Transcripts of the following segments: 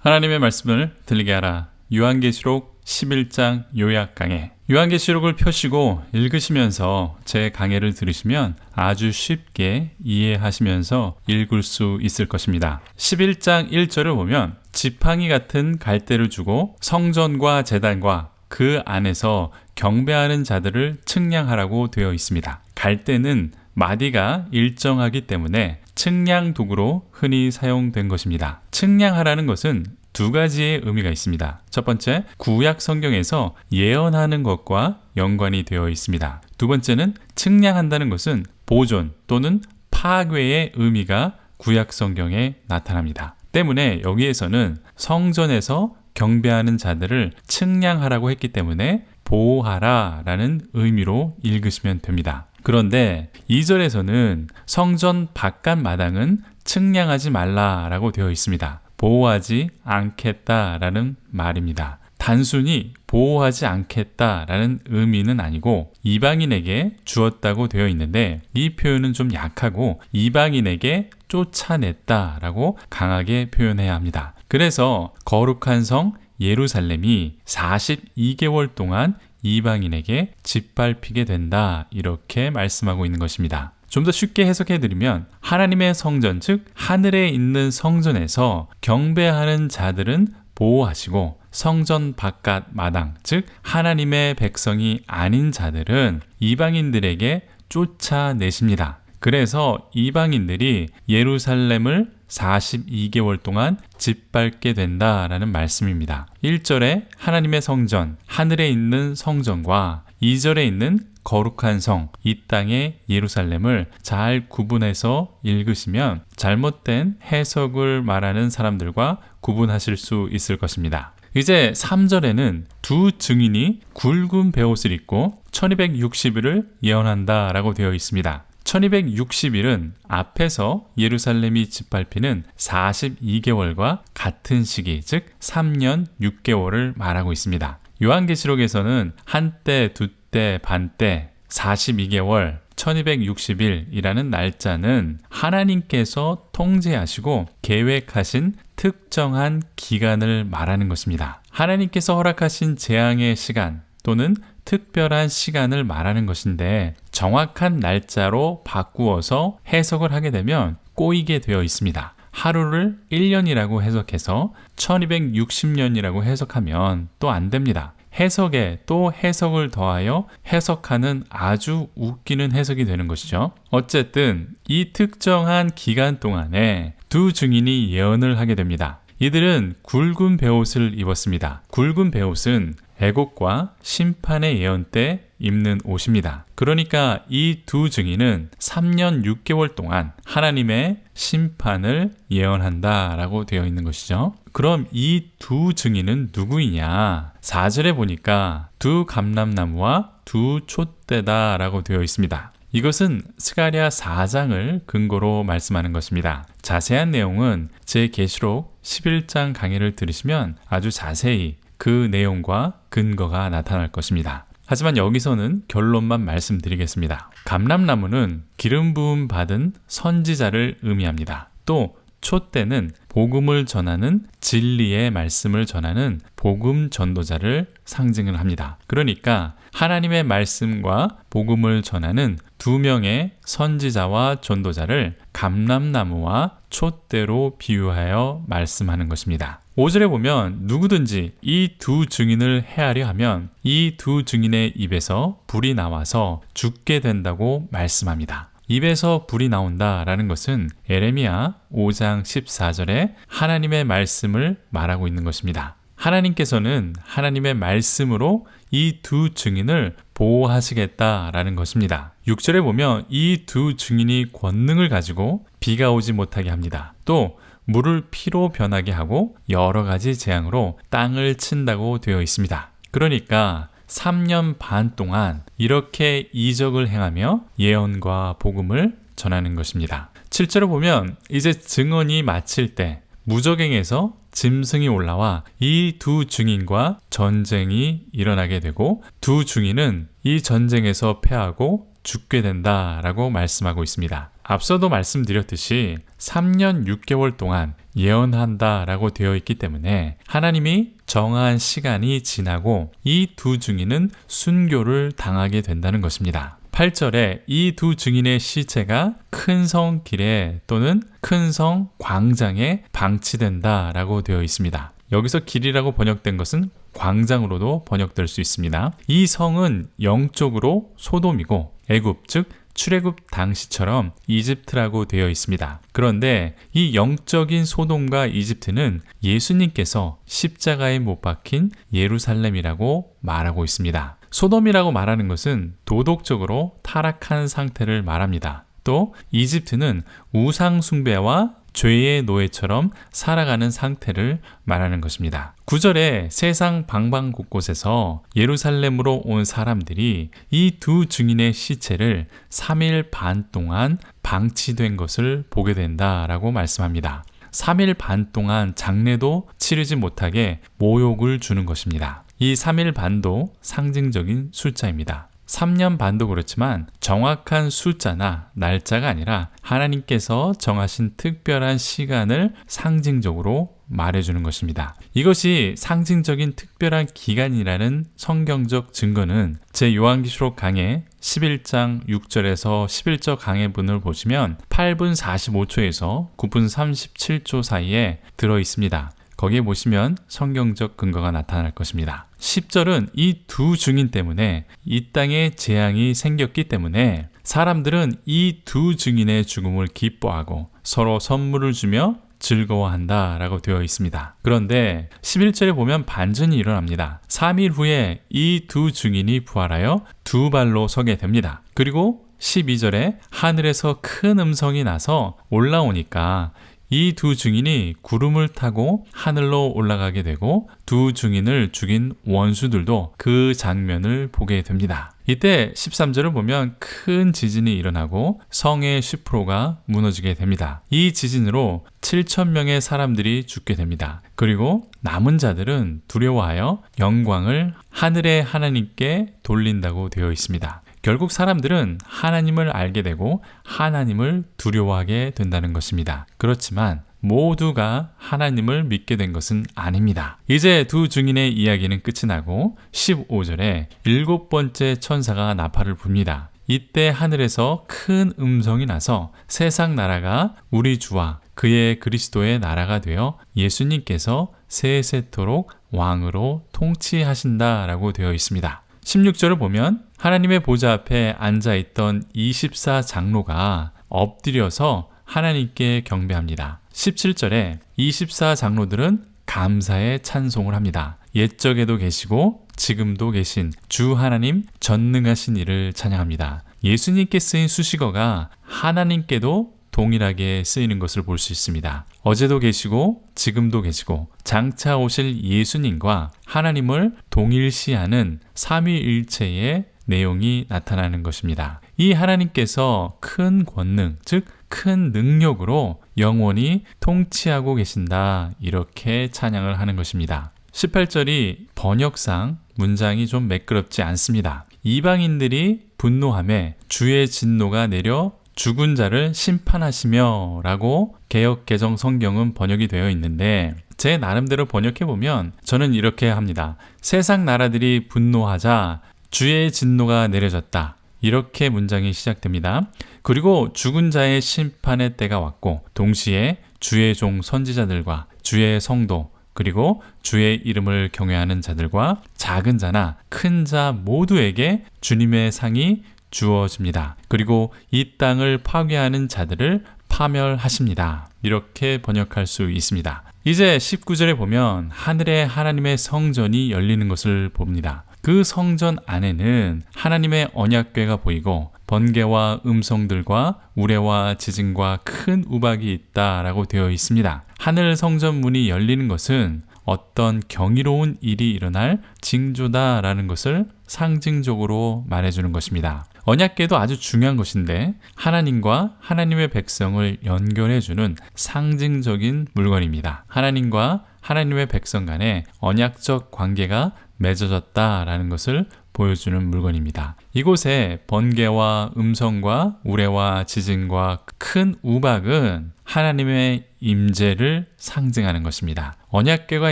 하나님의 말씀을 들리게 하라. 요한계시록 11장 요약 강해. 요한계시록을 펴시고 읽으시면서 제 강해를 들으시면 아주 쉽게 이해하시면서 읽을 수 있을 것입니다. 11장 1절을 보면 지팡이 같은 갈대를 주고 성전과 제단과 그 안에서 경배하는 자들을 측량하라고 되어 있습니다. 갈대는 마디가 일정하기 때문에 측량 도구로 흔히 사용된 것입니다. 측량하라는 것은 두 가지의 의미가 있습니다. 첫 번째, 구약 성경에서 예언하는 것과 연관이 되어 있습니다. 두 번째는 측량한다는 것은 보존 또는 파괴의 의미가 구약 성경에 나타납니다. 때문에 여기에서는 성전에서 경배하는 자들을 측량하라고 했기 때문에 보호하라 라는 의미로 읽으시면 됩니다. 그런데 2절에서는 성전 바깥 마당은 측량하지 말라라고 되어 있습니다. 보호하지 않겠다라는 말입니다. 단순히 보호하지 않겠다라는 의미는 아니고 이방인에게 주었다고 되어 있는데 이 표현은 좀 약하고 이방인에게 쫓아냈다라고 강하게 표현해야 합니다. 그래서 거룩한 성 예루살렘이 42개월 동안 이방인에게 짓밟히게 된다 이렇게 말씀하고 있는 것입니다. 좀 더 쉽게 해석해드리면 하나님의 성전 즉 하늘에 있는 성전에서 경배하는 자들은 보호하시고 성전 바깥 마당 즉 하나님의 백성이 아닌 자들은 이방인들에게 쫓아내십니다. 그래서 이방인들이 예루살렘을 42개월 동안 짓밟게 된다라는 말씀입니다. 1절에 하나님의 성전, 하늘에 있는 성전과 2절에 있는 거룩한 성, 이 땅의 예루살렘을 잘 구분해서 읽으시면 잘못된 해석을 말하는 사람들과 구분하실 수 있을 것입니다. 이제 3절에는 두 증인이 굵은 베옷을 입고 1260일을 예언한다라고 되어 있습니다. 1260일은 앞에서 예루살렘이 짓밟히는 42개월과 같은 시기, 즉 3년 6개월을 말하고 있습니다. 요한계시록에서는 한때, 두때, 반때, 42개월, 1260일이라는 날짜는 하나님께서 통제하시고 계획하신 특정한 기간을 말하는 것입니다. 하나님께서 허락하신 재앙의 시간 또는 특별한 시간을 말하는 것인데 정확한 날짜로 바꾸어서 해석을 하게 되면 꼬이게 되어 있습니다. 하루를 1년이라고 해석해서 1260년이라고 해석하면 또 안 됩니다. 해석에 또 해석을 더하여 해석하는 아주 웃기는 해석이 되는 것이죠. 어쨌든 이 특정한 기간 동안에 두 증인이 예언을 하게 됩니다. 이들은 굵은 베옷을 입었습니다. 굵은 베옷은 애곡과 심판의 예언 때 입는 옷입니다. 그러니까 이 두 증인은 3년 6개월 동안 하나님의 심판을 예언한다라고 되어 있는 것이죠. 그럼 이 두 증인은 누구이냐? 4절에 보니까 두 감람나무와 두 촛대다라고 되어 있습니다. 이것은 스가랴 4장을 근거로 말씀하는 것입니다. 자세한 내용은 제 계시록 11장 강의를 들으시면 아주 자세히 그 내용과 근거가 나타날 것입니다. 하지만 여기서는 결론만 말씀드리겠습니다. 감람나무는 기름 부음 받은 선지자를 의미합니다. 또 촛대는 복음을 전하는 진리의 말씀을 전하는 복음 전도자를 상징을 합니다. 그러니까 하나님의 말씀과 복음을 전하는 두 명의 선지자와 전도자를 감람나무와 촛대로 비유하여 말씀하는 것입니다. 5절에 보면 누구든지 이 두 증인을 해하려 하면 이 두 증인의 입에서 불이 나와서 죽게 된다고 말씀합니다. 입에서 불이 나온다라는 것은 에레미야 5장 14절에 하나님의 말씀을 말하고 있는 것입니다. 하나님께서는 하나님의 말씀으로 이 두 증인을 보호하시겠다라는 것입니다. 6절에 보면 이 두 증인이 권능을 가지고 비가 오지 못하게 합니다. 또 물을 피로 변하게 하고 여러 가지 재앙으로 땅을 친다고 되어 있습니다. 그러니까 3년 반 동안 이렇게 이적을 행하며 예언과 복음을 전하는 것입니다. 7절을 보면 이제 증언이 마칠 때 무저갱에서 짐승이 올라와 이 두 증인과 전쟁이 일어나게 되고 두 증인은 이 전쟁에서 패하고 죽게 된다라고 말씀하고 있습니다. 앞서도 말씀드렸듯이 3년 6개월 동안 예언한다라고 되어 있기 때문에 하나님이 정한 시간이 지나고 이 두 증인은 순교를 당하게 된다는 것입니다. 8절에 이 두 증인의 시체가 큰 성 길에 또는 큰 성 광장에 방치된다라고 되어 있습니다. 여기서 길이라고 번역된 것은 광장으로도 번역될 수 있습니다. 이 성은 영적으로 소돔이고 애굽 즉 출애굽 당시처럼 이집트라고 되어 있습니다. 그런데 이 영적인 소돔과 이집트는 예수님께서 십자가에 못 박힌 예루살렘이라고 말하고 있습니다. 소돔이라고 말하는 것은 도덕적으로 타락한 상태를 말합니다. 또 이집트는 우상 숭배와 죄의 노예처럼 살아가는 상태를 말하는 것입니다. 9절에 세상 방방곳곳에서 예루살렘으로 온 사람들이 이 두 증인의 시체를 3일 반 동안 방치된 것을 보게 된다라고 말씀합니다. 3일 반 동안 장례도 치르지 못하게 모욕을 주는 것입니다. 이 3일 반도 상징적인 숫자입니다. 3년 반도 그렇지만 정확한 숫자나 날짜가 아니라 하나님께서 정하신 특별한 시간을 상징적으로 말해주는 것입니다. 이것이 상징적인 특별한 기간이라는 성경적 증거는 제 요한계시록 강해 11장 6절에서 11절 강해분을 보시면 8분 45초에서 9분 37초 사이에 들어 있습니다. 거기에 보시면 성경적 근거가 나타날 것입니다. 10절은 이 두 증인 때문에 이 땅에 재앙이 생겼기 때문에 사람들은 이 두 증인의 죽음을 기뻐하고 서로 선물을 주며 즐거워한다 라고 되어 있습니다. 그런데 11절에 보면 반전이 일어납니다. 3일 후에 이 두 증인이 부활하여 두 발로 서게 됩니다. 그리고 12절에 하늘에서 큰 음성이 나서 올라오니까 이 두 증인이 구름을 타고 하늘로 올라가게 되고 두 증인을 죽인 원수들도 그 장면을 보게 됩니다. 이때 13절을 보면 큰 지진이 일어나고 성의 10%가 무너지게 됩니다. 이 지진으로 7,000명의 사람들이 죽게 됩니다. 그리고 남은 자들은 두려워하여 영광을 하늘의 하나님께 돌린다고 되어 있습니다. 결국 사람들은 하나님을 알게 되고 하나님을 두려워하게 된다는 것입니다. 그렇지만 모두가 하나님을 믿게 된 것은 아닙니다. 이제 두 증인의 이야기는 끝이 나고 15절에 7번째 천사가 나팔을 붑니다. 이때 하늘에서 큰 음성이 나서 세상 나라가 우리 주와 그의 그리스도의 나라가 되어 예수님께서 세세토록 왕으로 통치하신다라고 되어 있습니다. 16절을 보면 하나님의 보좌 앞에 앉아있던 24장로가 엎드려서 하나님께 경배합니다. 17절에 24장로들은 감사의 찬송을 합니다. 옛적에도 계시고 지금도 계신 주 하나님 전능하신 이를 찬양합니다. 예수님께 쓰인 수식어가 하나님께도 동일하게 쓰이는 것을 볼 수 있습니다. 어제도 계시고 지금도 계시고 장차 오실 예수님과 하나님을 동일시하는 삼위일체의 내용이 나타나는 것입니다. 이 하나님께서 큰 권능, 즉 큰 능력으로 영원히 통치하고 계신다, 이렇게 찬양을 하는 것입니다. 18절이 번역상 문장이 좀 매끄럽지 않습니다. 이방인들이 분노하며 주의 진노가 내려 죽은 자를 심판하시며 라고 개역 개정 성경은 번역이 되어 있는데 제 나름대로 번역해보면 저는 이렇게 합니다. 세상 나라들이 분노하자 주의 진노가 내려졌다, 이렇게 문장이 시작됩니다. 그리고 죽은 자의 심판의 때가 왔고 동시에 주의 종 선지자들과 주의 성도 그리고 주의 이름을 경외하는 자들과 작은 자나 큰 자 모두에게 주님의 상이 주어집니다. 그리고 이 땅을 파괴하는 자들을 파멸하십니다. 이렇게 번역할 수 있습니다. 이제 19절에 보면 하늘에 하나님의 성전이 열리는 것을 봅니다. 그 성전 안에는 하나님의 언약궤가 보이고 번개와 음성들과 우레와 지진과 큰 우박이 있다라고 되어 있습니다. 하늘 성전 문이 열리는 것은 어떤 경이로운 일이 일어날 징조다라는 것을 상징적으로 말해주는 것입니다. 언약궤도 아주 중요한 것인데 하나님과 하나님의 백성을 연결해주는 상징적인 물건입니다. 하나님과 하나님의 백성 간에 언약적 관계가 맺어졌다라는 것을 보여주는 물건입니다. 이곳에 번개와 음성과 우레와 지진과 큰 우박은 하나님의 임재를 상징하는 것입니다. 언약궤가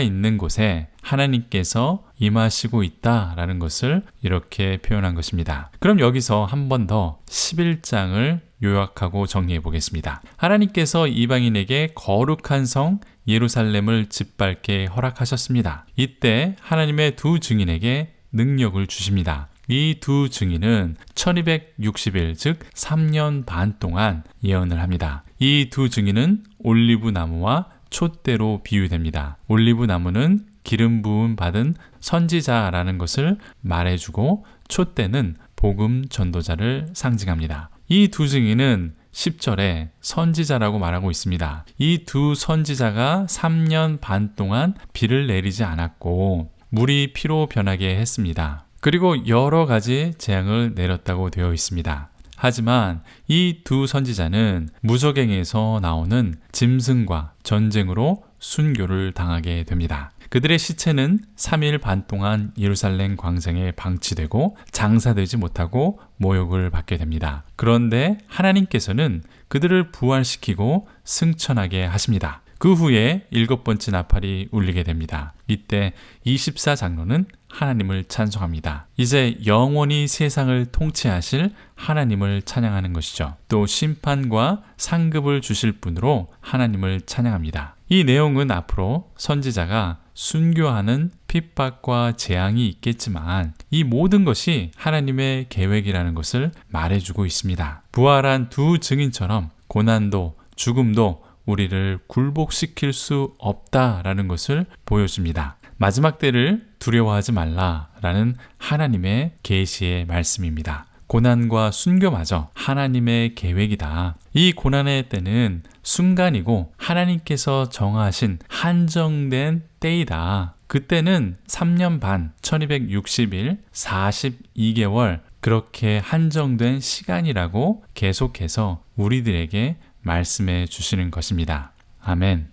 있는 곳에 하나님께서 임하시고 있다라는 것을 이렇게 표현한 것입니다. 그럼 여기서 한 번 더 11장을 요약하고 정리해 보겠습니다. 하나님께서 이방인에게 거룩한 성 예루살렘을 짓밟게 허락하셨습니다. 이때 하나님의 두 증인에게 능력을 주십니다. 이 두 증인은 1260일 즉 3년 반 동안 예언을 합니다. 이 두 증인은 올리브 나무와 촛대로 비유됩니다. 올리브 나무는 기름 부음 받은 선지자라는 것을 말해주고 촛대는 복음 전도자를 상징합니다. 이 두 증인은 10절에 선지자라고 말하고 있습니다. 이 두 선지자가 3년 반 동안 비를 내리지 않았고 물이 피로 변하게 했습니다. 그리고 여러 가지 재앙을 내렸다고 되어 있습니다. 하지만 이 두 선지자는 무적행에서 나오는 짐승과 전쟁으로 순교를 당하게 됩니다. 그들의 시체는 3일 반 동안 예루살렘 광장에 방치되고 장사되지 못하고 모욕을 받게 됩니다. 그런데 하나님께서는 그들을 부활시키고 승천하게 하십니다. 그 후에 7번째 나팔이 울리게 됩니다. 이때 24장로는 하나님을 찬송합니다. 이제 영원히 세상을 통치하실 하나님을 찬양하는 것이죠. 또 심판과 상급을 주실 분으로 하나님을 찬양합니다. 이 내용은 앞으로 선지자가 순교하는 핍박과 재앙이 있겠지만 이 모든 것이 하나님의 계획이라는 것을 말해주고 있습니다. 부활한 두 증인처럼 고난도 죽음도 우리를 굴복시킬 수 없다라는 것을 보여줍니다. 마지막 때를 두려워하지 말라라는 하나님의 계시의 말씀입니다. 고난과 순교마저 하나님의 계획이다. 이 고난의 때는 순간이고 하나님께서 정하신 한정된 때이다. 그때는 3년 반, 1260일, 42개월 그렇게 한정된 시간이라고 계속해서 우리들에게 말씀해 주시는 것입니다. 아멘.